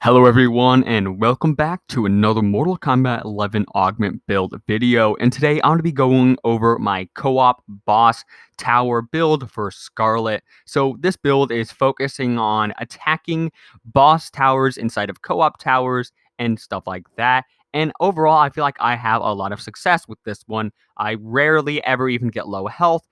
Hello everyone and welcome back to another Mortal Kombat 11 Augment build video, and today I'm going to be going over my co-op boss tower build for Skarlet. So this build is focusing on attacking boss towers inside of co-op towers and stuff like that. And overall, I feel like I have a lot of success with this one. I rarely ever even get low health,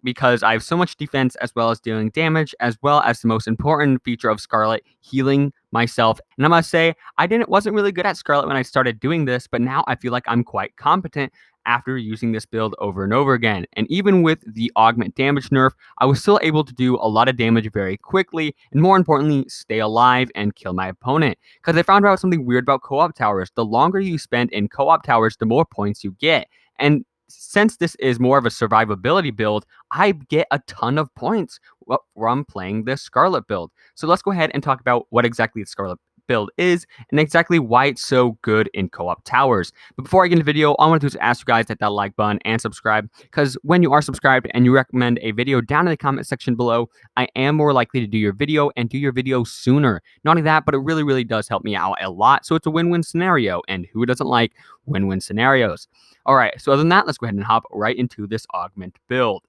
because I have so much defense as well as dealing damage, as well as the most important feature of Skarlet, healing myself. And I must say, wasn't really good at Skarlet when I started doing this, but now I feel like I'm quite competent after using this build over and over again. And even with the augment damage nerf, I was still able to do a lot of damage very quickly, and more importantly, stay alive and kill my opponent. Because I found out something weird about co-op towers. The longer you spend in co-op towers, the more points you get. And since this is more of a survivability build, I get a ton of points from playing this Skarlet build. So let's go ahead and talk about what exactly the Skarlet build is and exactly why it's so good in co-op towers. But before I get into the video, all I want to do is ask you guys to hit that like button and subscribe, because when you are subscribed and you recommend a video down in the comment section below, I am more likely to do your video and do your video sooner. Not only that, but it really does help me out a lot. So it's a win-win scenario, and who doesn't like win-win scenarios? All right, so other than that, let's go ahead and hop right into this augment build.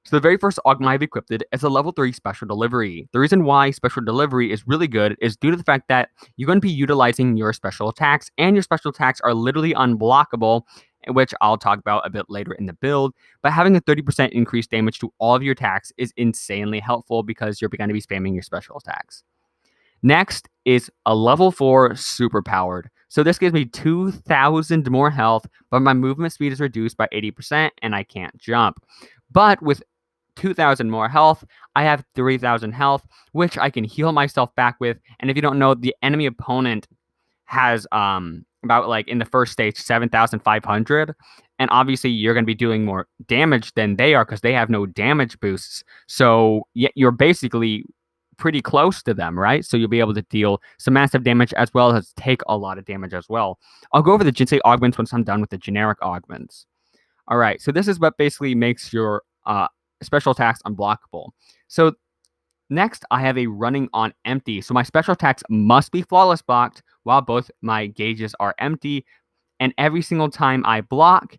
So the very first augment I've equipped is a level 3 special delivery. The reason why special delivery is really good is due to the fact that you're going to be utilizing your special attacks, and your special attacks are literally unblockable, which I'll talk about a bit later in the build. But having a 30% increased damage to all of your attacks is insanely helpful, because you're going to be spamming your special attacks. Next is a level 4 super powered. So this gives me 2,000 more health, but my movement speed is reduced by 80% and I can't jump. But with 2,000 more health, I have 3,000 health, which I can heal myself back with. And if you don't know, the enemy opponent has about, like, in the first stage, 7,500. And obviously you're going to be doing more damage than they are, because they have no damage boosts. So you're basically pretty close to them, right? So you'll be able to deal some massive damage as well as take a lot of damage as well. I'll go over the Jinsei augments once I'm done with the generic augments. All right, so this is what basically makes your special attacks unblockable. So next, I have a running on empty. So my special attacks must be flawless blocked while both my gauges are empty. And every single time I block,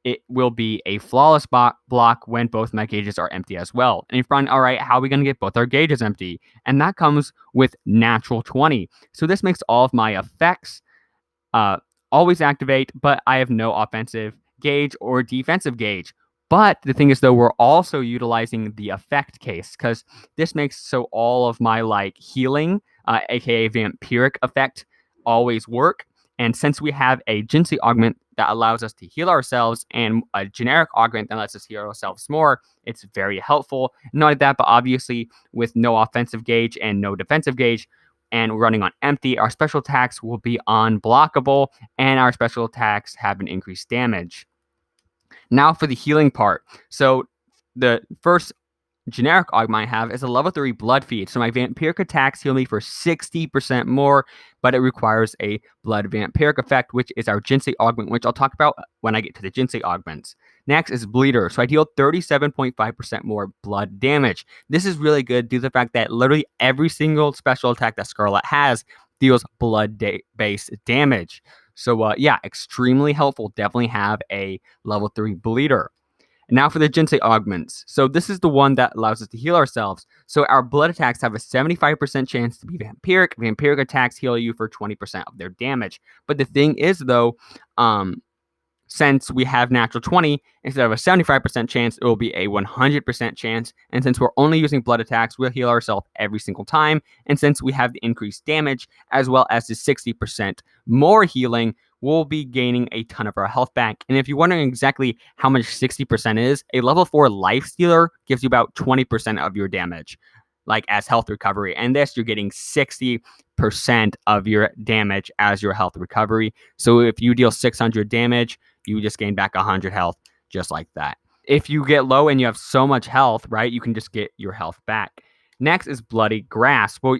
it will be a flawless block when both my gauges are empty as well. And you're finding, all right, how are we going to get both our gauges empty? And that comes with natural 20. So this makes all of my effects always activate, but I have no offensive gauge or defensive gauge. But the thing is, though, we're also utilizing the effect case, because this makes so all of my healing, aka vampiric effect, always work. And since we have a Jinsei augment that allows us to heal ourselves and a generic augment that lets us heal ourselves more, it's very helpful. Not only that, but obviously with no offensive gauge and no defensive gauge, and running on empty, our special attacks will be unblockable, and our special attacks have an increased damage. Now for the healing part. So the first generic augment I have is a level 3 blood feed. So my vampiric attacks heal me for 60% more, but it requires a blood vampiric effect, which is our Jinsei augment, which I'll talk about when I get to the Jinsei augments. Next is bleeder. So I deal 37.5% more blood damage. This is really good due to the fact that literally every single special attack that Skarlet has deals blood-based damage. So yeah, extremely helpful. Definitely have a level 3 bleeder. Now for the Jinsei augments. So this is the one that allows us to heal ourselves. So our blood attacks have a 75% chance to be vampiric. Vampiric attacks heal you for 20% of their damage. But the thing is, though, since we have natural 20, instead of a 75% chance, it will be a 100% chance. And since we're only using blood attacks, we'll heal ourselves every single time. And since we have the increased damage, as well as the 60% more healing, we'll be gaining a ton of our health back. And if you're wondering exactly how much 60% is, a level 4 life stealer gives you about 20% of your damage, like as health recovery. And this, you're getting 60% of your damage as your health recovery. So if you deal 600 damage, you just gain back 100 health, just like that. If you get low and you have so much health, right, you can just get your health back. Next is Bloody Grasp. Well,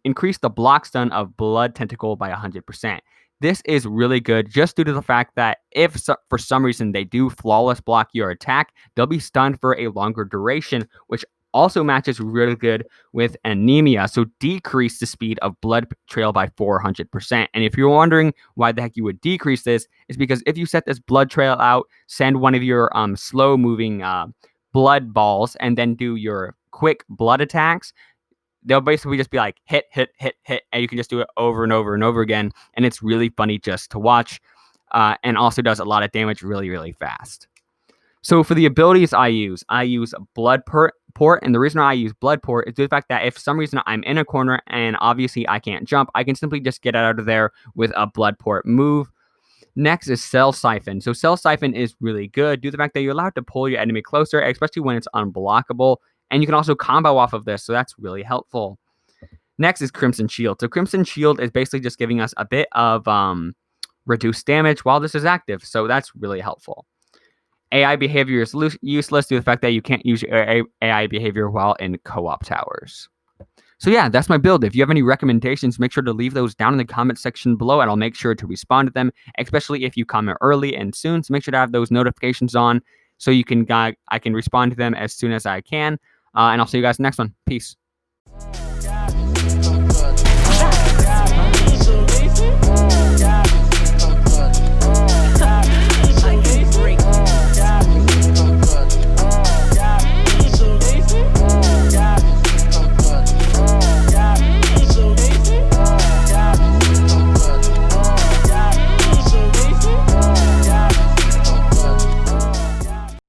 increase the block stun of Blood Tentacle by 100%. This is really good just due to the fact that if for some reason they do flawless block your attack, they'll be stunned for a longer duration, which Also matches really good with anemia, so decrease the speed of blood trail by 400%. And if you're wondering why the heck you would decrease this, it's because if you set this blood trail out, send one of your slow moving blood balls, and then do your quick blood attacks, they'll basically just be like hit, hit, hit, hit, and you can just do it over and over and over again. And it's really funny just to watch, and also does a lot of damage really, really fast. So for the abilities I use Blood Port, and the reason I use Blood Port is the fact that if for some reason I'm in a corner and obviously I can't jump, I can simply just get out of there with a Blood Port move. Next is Cell Siphon. So Cell Siphon is really good due to the fact that you're allowed to pull your enemy closer, especially when it's unblockable, and you can also combo off of this, so that's really helpful. Next is Crimson Shield. So Crimson Shield is basically just giving us a bit of reduced damage while this is active, so that's really helpful. AI behavior is useless due to the fact that you can't use your AI behavior while in co-op towers. So yeah, that's my build. If you have any recommendations, make sure to leave those down in the comment section below, and I'll make sure to respond to them, especially if you comment early and soon. So make sure to have those notifications on so I can respond to them as soon as I can. And I'll see you guys in the next one. Peace.